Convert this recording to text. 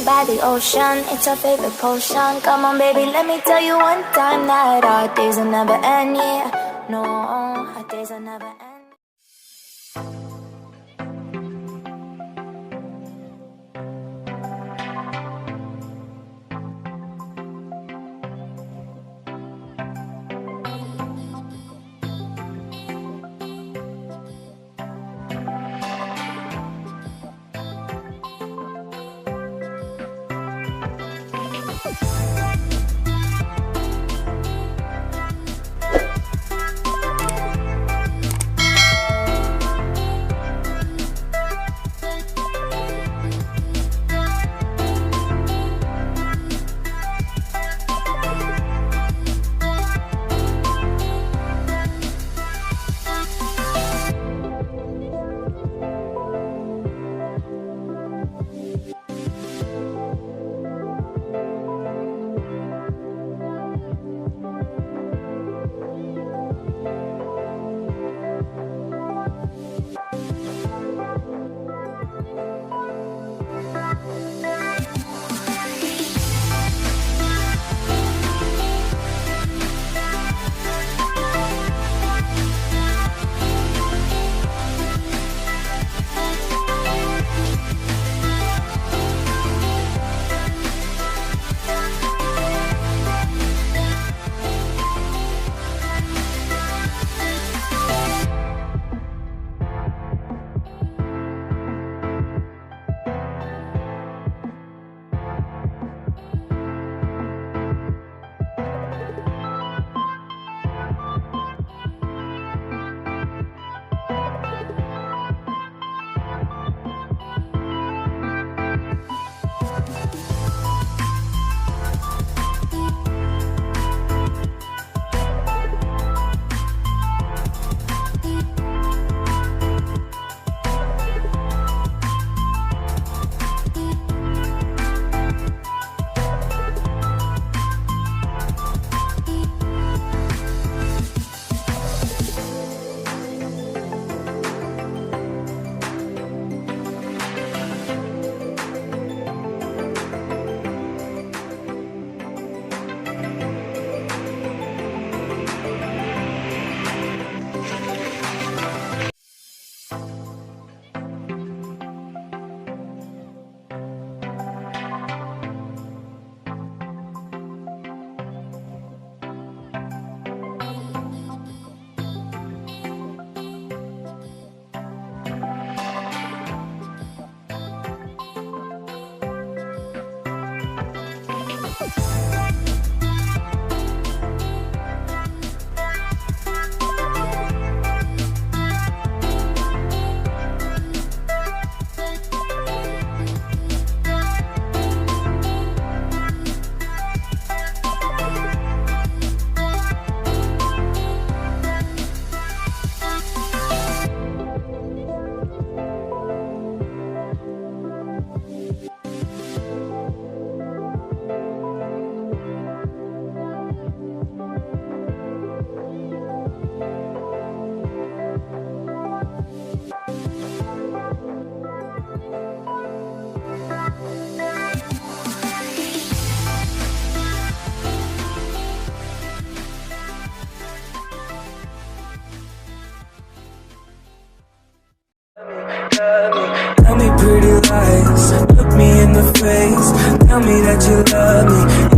by the ocean. It's our favorite potion. Come on, baby, let me tell you one time that our days will never end. Yeah, no, our days will never end. Tell me pretty lies, look me in the face. Tell me that you love me,